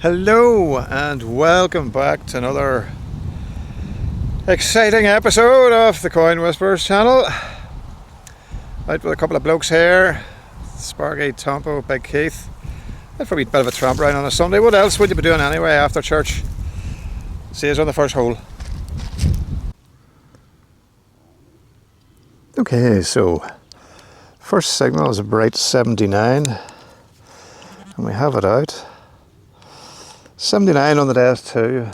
Hello and welcome back to another exciting episode of the Coin Whisperers channel. Out with a couple of blokes here, Sparky, Tompo, Big Keith. That's probably a bit of a tramp round on a Sunday. What else would you be doing anyway after church? See us on the first hole. Okay, so first signal is a bright 79 and we have it out. 79 on the desk too.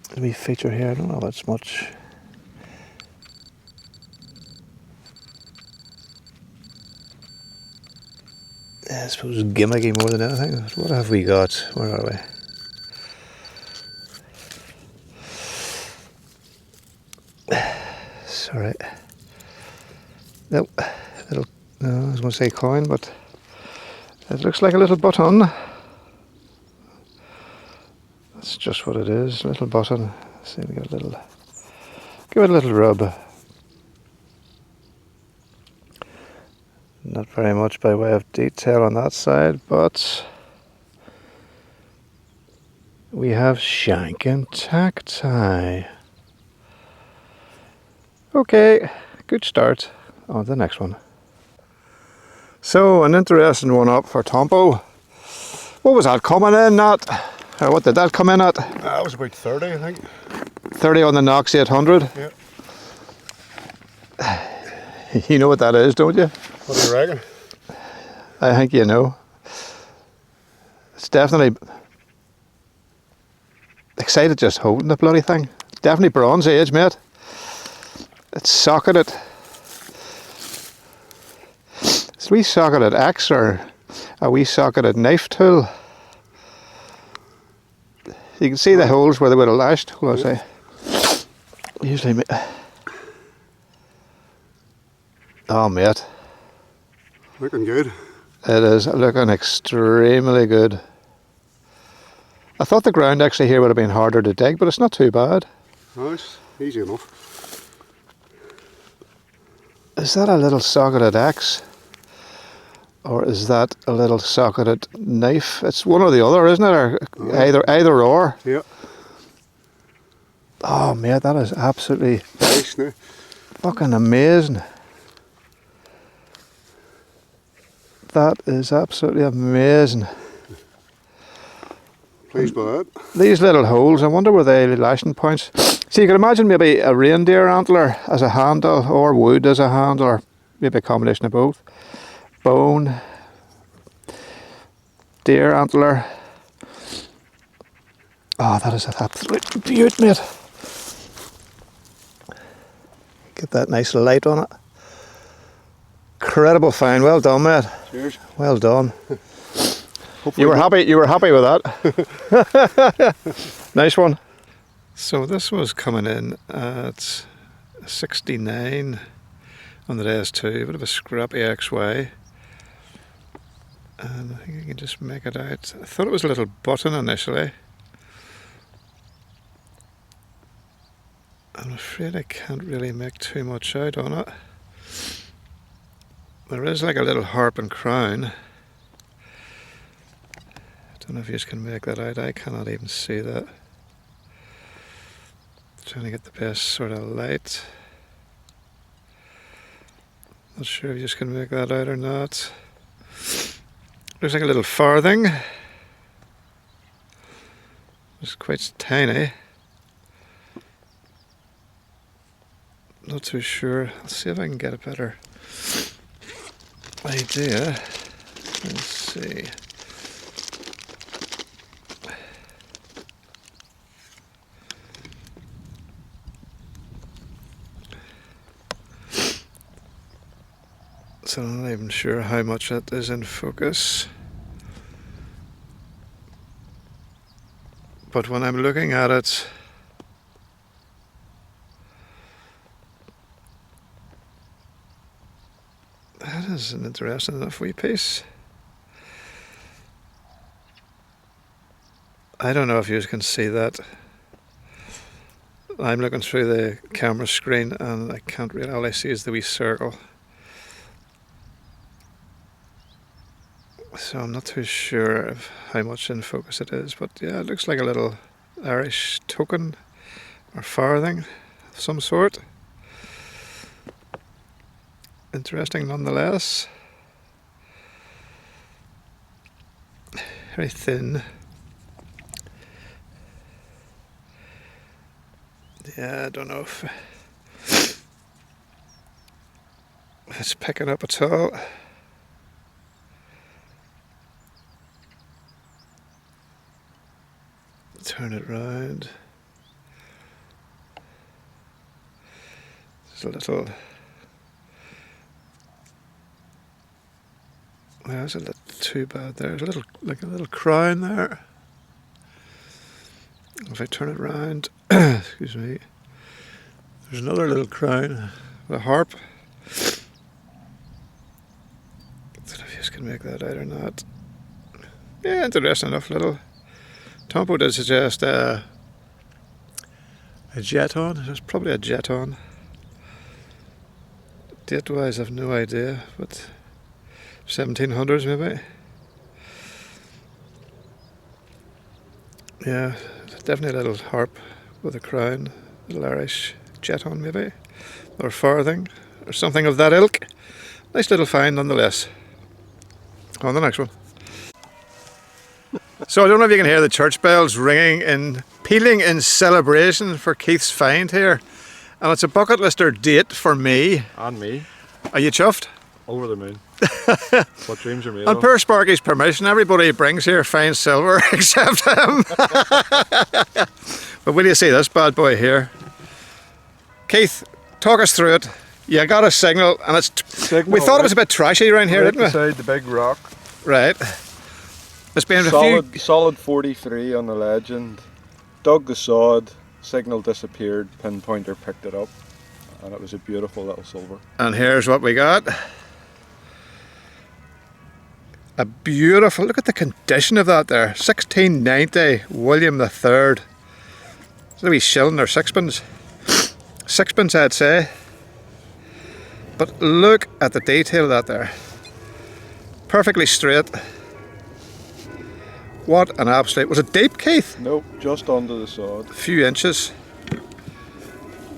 The wee feature here, I don't know if it's much. I suppose gimmicky more than anything. What have we got? Where are we? Sorry. Nope. No, I was going to say coin, but it looks like a little button. That's just what it is, a little button. Let's see, we got a little. Give it a little rub. Not very much by way of detail on that side, but we have shank and tack tie. Okay, good start. On to the next one. So, an interesting one up for Tompo. What was that coming in at? Or what did that come in at? That was about 30, I think. 30 on the Knox 800? Yeah. You know what that is, don't you? What do you reckon? I think you know. It's definitely excited just holding the bloody thing. Definitely Bronze Age, mate. It's socketed. It's a wee socketed axe or a wee socketed knife tool. You can see the holes where they would have lashed, will I say. Usually, oh mate. Looking good. It is looking extremely good. I thought the ground actually here would have been harder to dig, but it's not too bad. Oh, it's easy enough. Is that a little socketed axe? Or is that a little socketed knife? It's one or the other, isn't it? Or either or. Yeah. Oh mate, that is absolutely Nice, no? fucking amazing. That is absolutely amazing. Pleased by that. These little holes, I wonder were they lashing points? So you can imagine maybe a reindeer antler as a handle or wood as a handle, or maybe a combination of both. Bone, deer antler. Oh, that is an absolute beaut, mate. Get that nice light on it. Incredible fine, well done, mate. Cheers. Well done. Hopefully You were happy with that. Nice one. So this was coming in at 69 on the days too, a bit of a scrappy XY. And I think you can just make it out. I thought it was a little button initially. I'm afraid I can't really make too much out on it. There is like a little harp and crown. I don't know if you can make that out. I cannot even see that. Trying to get the best sort of light. Not sure if you can make that out or not. Looks like a little farthing. It's quite tiny. Not too sure. I'll see if I can get a better idea. Let's see. So I'm not even sure how much that is in focus. But when I'm looking at it, that is an interesting enough wee piece. I don't know if you can see that. I'm looking through the camera screen and I can't really, all I see is the wee circle. So I'm not too sure of how much in focus it is, but yeah, it looks like a little Irish token or farthing of some sort. Interesting nonetheless. Very thin. Yeah, I don't know if it's picking up at all. Turn it round. There's a little. Well, that's a little too bad there. There's a little, like a little crown there. If I turn it round, excuse me, there's another little crown, a harp. I don't know if you can make that out or not. Yeah, interesting enough little. Tompo did suggest a jeton. It's probably a jeton. Date-wise, I've no idea, but 1700s maybe. Yeah, definitely a little harp with a crown, little Irish jeton maybe, or farthing, or something of that ilk. Nice little find nonetheless. On the next one. So I don't know if you can hear the church bells ringing and pealing in celebration for Keith's find here. And it's a bucket lister date for me. And me. Are you chuffed? Over the moon. What dreams are made On of. poor Sparky's permission, everybody he brings here finds silver except him. But will you see this bad boy here? Keith, talk us through it. You got a signal, and it's. Signal, we thought it was a right? bit trashy around here, Right didn't we? beside the big rock. Right. It's been a few. Solid 43 on the legend. Dug the sod, signal disappeared, pinpointer picked it up, and it was a beautiful little silver. And here's what we got. A beautiful, look at the condition of that there. 1690, William III. It's a wee shilling or sixpence. Sixpence, I'd say. But look at the detail of that there. Perfectly straight. What an absolute. Was it deep, Keith? Nope, just under the sod. A few inches.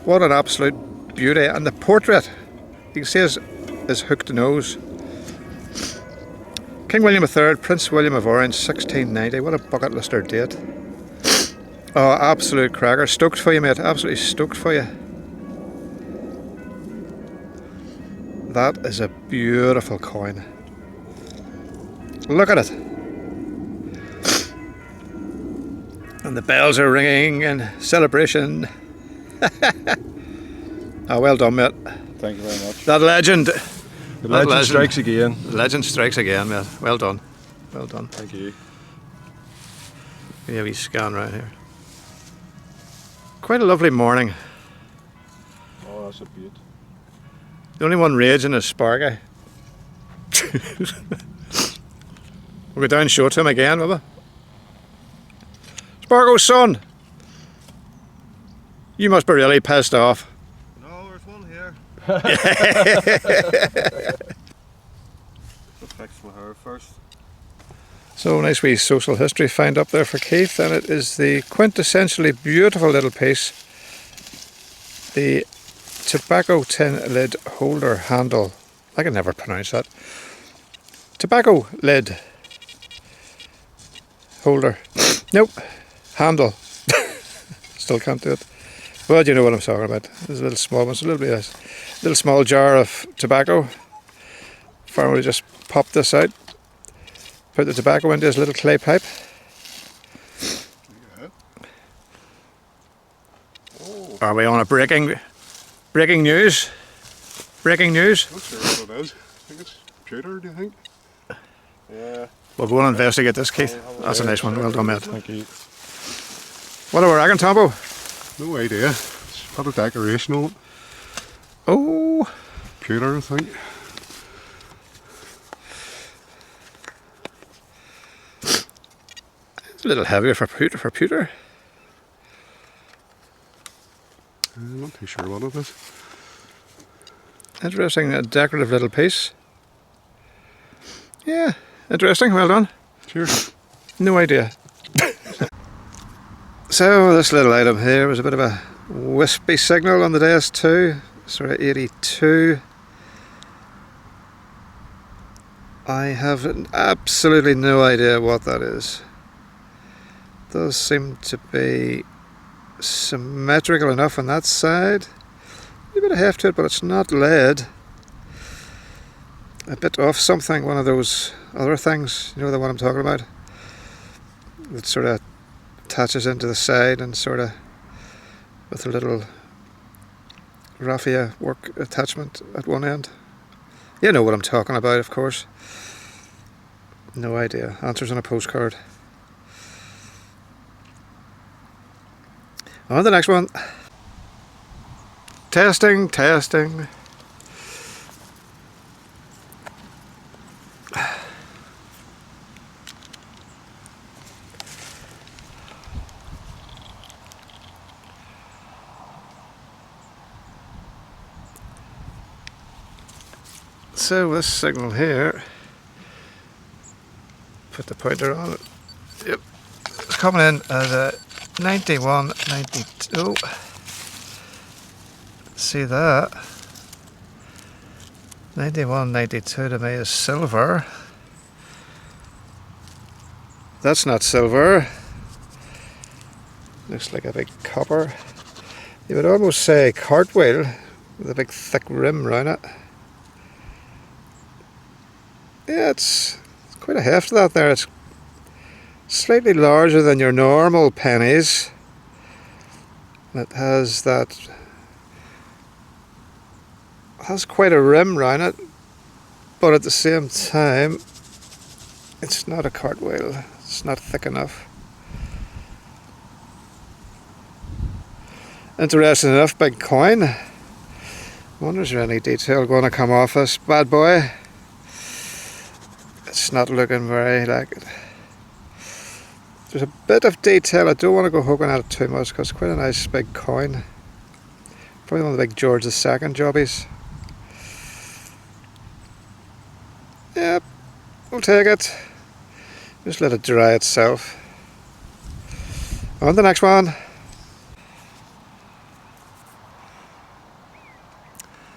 What an absolute beauty. And the portrait, you can see his hooked nose. King William III, Prince William of Orange, 1690. What a bucket lister date. Oh, absolute cracker. Stoked for you, mate. Absolutely stoked for you. That is a beautiful coin. Look at it. And the bells are ringing in celebration. Oh, well done, mate. Thank you very much. That legend. The legend strikes again. Legend strikes again, mate. Well done. Well done. Thank you. Give you a wee scan right here. Quite a lovely morning. Oh, that's a beaut. The only one raging is Sparky. We'll go down and show it to him again, will we? Spargo's son! You must be really pissed off. No, there's one here. I'll fix my hair first. So nice wee social history find up there for Keith, and it is the quintessentially beautiful little piece. The tobacco tin lid holder handle. I can never pronounce that. Tobacco lid holder. Nope. Handle. Still can't do it. Well, you know what I'm talking about. There's a little small one. It's a little small jar of tobacco. Farmer would just pop this out. Put the tobacco into his little clay pipe. Yeah. Oh, Are we on a breaking news? Breaking news? not sure what it is. I think it's pewter, do you think? Yeah. We'll go and investigate this, Keith. That's a nice one. Well done, mate. Thank you. What do we reckon, Tombo? No idea. It's got a decoration on it. Oh, Pewter, I think. it's a little heavier for pewter. I'm not too sure what it is. Interesting, a decorative little piece. Yeah, Interesting, well done. Cheers. No idea. So this little item here was a bit of a wispy signal on the DS2, sort of 82. I have absolutely no idea what that is. Does seem to be symmetrical enough on that side. A bit of heft to it, but it's not lead. A bit off something, one of those other things, you know the one I'm talking about? That sort of attaches into the side and sort of with a little raffia work attachment at one end. You know what I'm talking about, of course. No idea. Answers on a postcard. On the next one. Testing. So this signal here, put the pointer on it. Yep, it's coming in as a 91, 92. See that? 91, 92 to me is silver. That's not silver. Looks like a big copper. You would almost say cartwheel with a big thick rim around it. Yeah, it's quite a heft to that there. It's slightly larger than your normal pennies. It has quite a rim around it, but at the same time it's not a cartwheel. It's not thick enough. Interesting enough, big coin. Wonder is there any detail going to come off this bad boy. It's not looking very like it. There's a bit of detail. I don't want to go hooking at it too much because it's quite a nice big coin. Probably one of the big George II jobbies. Yep, we'll take it. Just let it dry itself. On to the next one.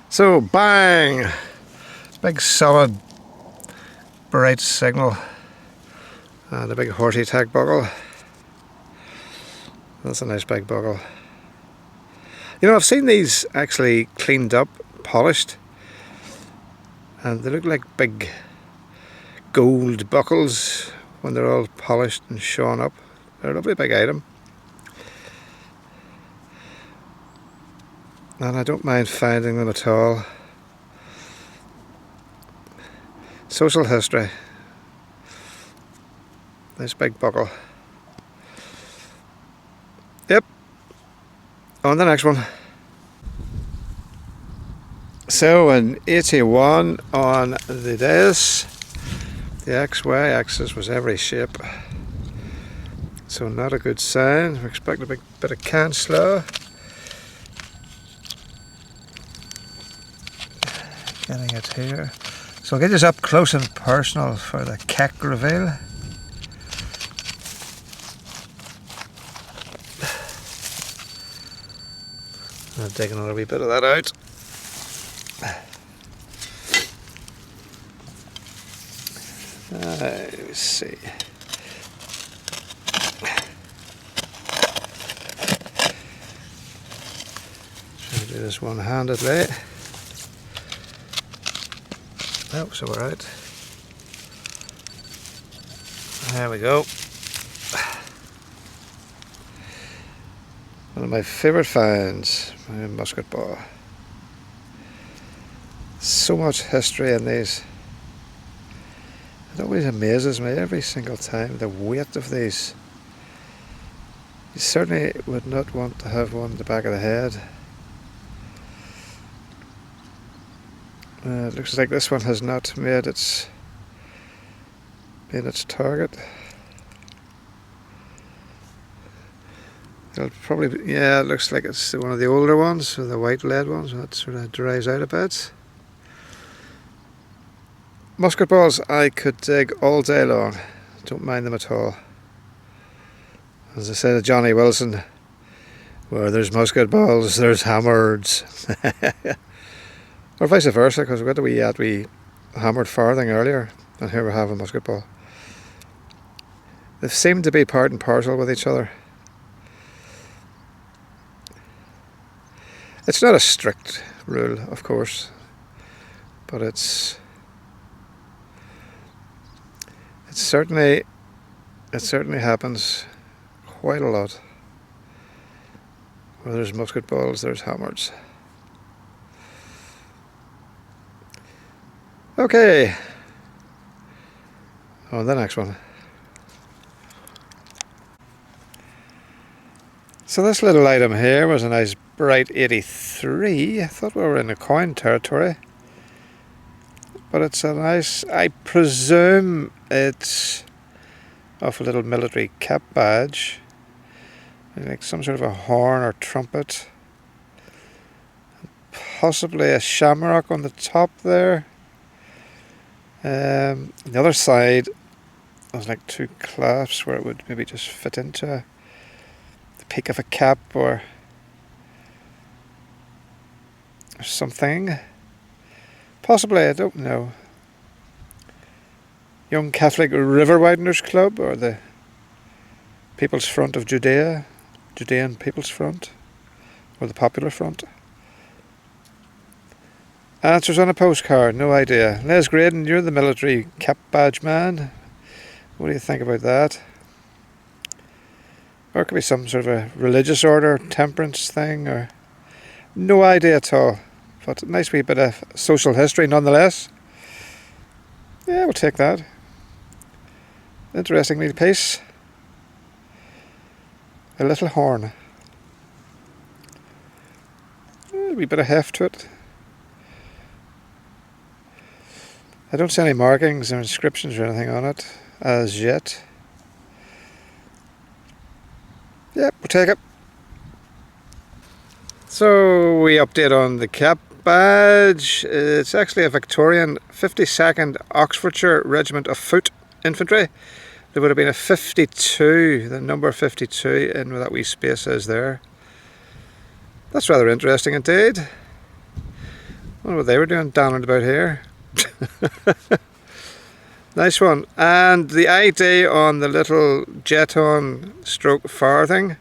So bang! It's a big solid bright signal and a big horsey tag buckle. That's a nice big buckle. You know, I've seen these actually cleaned up, polished, and they look like big gold buckles when they're all polished and shone up. They're a lovely big item, and I don't mind finding them at all. Social history. Nice big buckle. Yep. On the next one. So an 81 on the days. The XY axis was every shape. So not a good sign. We're expecting a big bit of can slow. Getting it here. So I'll get this up close and personal for the keck reveal. I'll take another wee bit of that out. Let me see. Try to do this one-handedly. Oh, so we're out. There we go. One of my favourite finds, my musket ball. So much history in these. It always amazes me every single time, the weight of these. You certainly would not want to have one at the back of the head. It looks like this one has not made its target. It'll probably be, yeah, it looks like it's one of the older ones, or the white lead ones. That sort of dries out a bit. Musket balls I could dig all day long. Don't mind them at all. As I say to Johnny Wilson, where there's musket balls, there's hammers. Or vice versa, because we got a wee hammered farthing earlier, and here we have a musket ball. They seem to be part and parcel with each other. It's not a strict rule, of course, but it certainly happens quite a lot. Where there's musket balls, there's hammers. Okay, on the next one. So this little item here was a nice bright 83. I thought we were in the coin territory. But it's a nice, I presume it's of a little military cap badge. Like some sort of a horn or trumpet. Possibly a shamrock on the top there. On the other side, there's like two clasps where it would maybe just fit into the peak of a cap or something. Possibly, I don't know. Young Catholic River Wideners Club or the People's Front of Judea, Judean People's Front, or the Popular Front. Answers on a postcard, no idea. Les Graydon, you're the military cap badge man. What do you think about that? Or it could be some sort of a religious order, temperance thing, or no idea at all. But a nice wee bit of social history nonetheless. Yeah, we'll take that. Interesting little piece. A little horn. A wee bit of heft to it. I don't see any markings or inscriptions or anything on it as yet. Yep, we'll take it. So we update on the cap badge. It's actually a Victorian 52nd Oxfordshire Regiment of Foot Infantry. There would have been a 52, the number 52 in where that wee space is there. That's rather interesting indeed. I wonder what they were doing down and about here. Nice one. And the ID on the little jeton stroke farthing,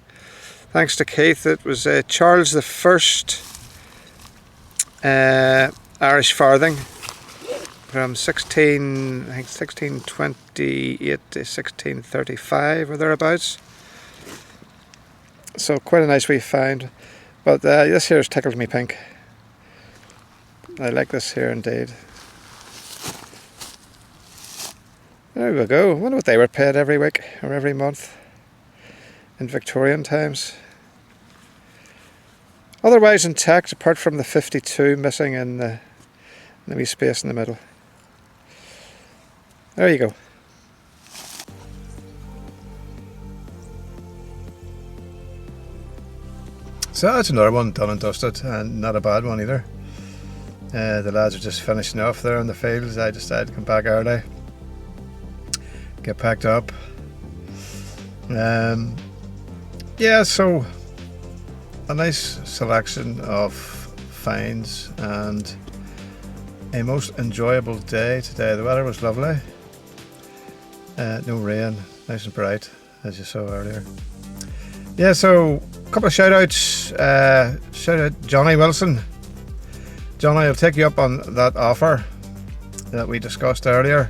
thanks to Keith, it was Charles the First Irish farthing from 1628 to 1635 or thereabouts. So quite a nice wee find. But this here's tickled me pink. I like this here indeed. There we go. I wonder what they were paid every week or every month in Victorian times. Otherwise intact, apart from the 52 missing in the wee space in the middle. There you go. So that's another one done and dusted, and not a bad one either. The lads are just finishing off there on the fields. I decided to come back early, get packed up. Yeah, so a nice selection of finds and a most enjoyable day today. The weather was lovely. No rain, nice and bright, as you saw earlier. Yeah, so a couple of shout outs. Shout out Johnny Wilson. Johnny, I'll take you up on that offer that we discussed earlier.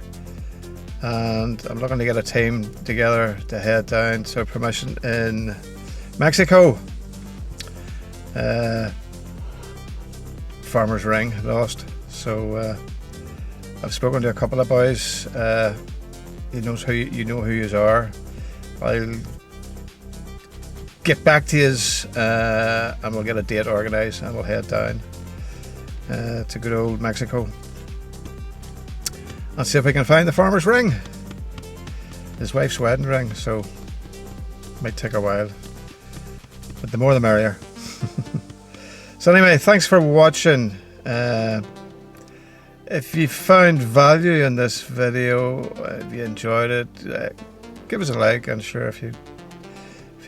And I'm looking to get a team together to head down to a promotion in Mexico. Farmer's Ring lost, so I've spoken to a couple of boys. You know who you are. I'll get back to you and we'll get a date organised and we'll head down to good old Mexico. Let's see if we can find the farmer's ring. His wife's wedding ring, so might take a while. But the more the merrier. So anyway, thanks for watching. If you found value in this video, if you enjoyed it, give us a like, and sure, if you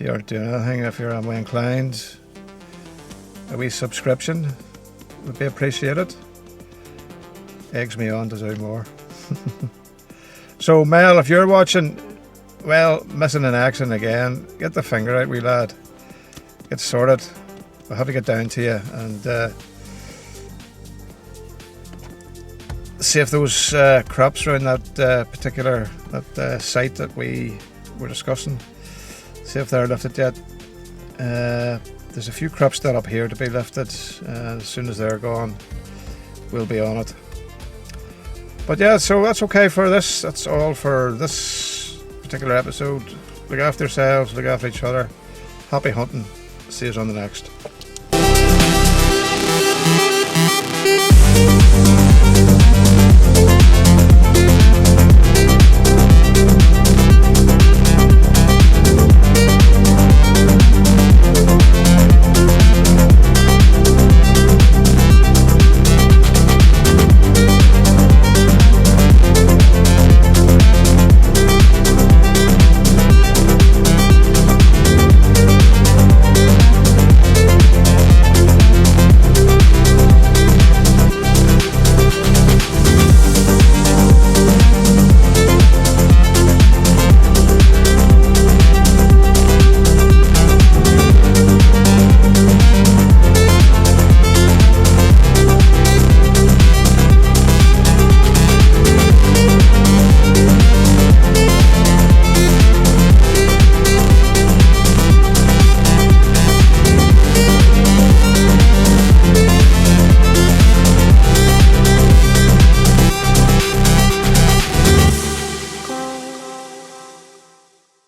aren't doing anything, if you're that way inclined, a wee subscription would be appreciated. Eggs me on to do more. So Mel, if you're watching, well, missing in action again, get the finger out, wee lad. Get sorted. We'll have to get down to you and see if those crops around that particular site that we were discussing, see if they're lifted yet. There's a few crops still up here to be lifted. As soon as they're gone, we'll be on it. But yeah, so that's okay for this. That's all for this particular episode. Look after yourselves, look after each other. Happy hunting. See you on the next.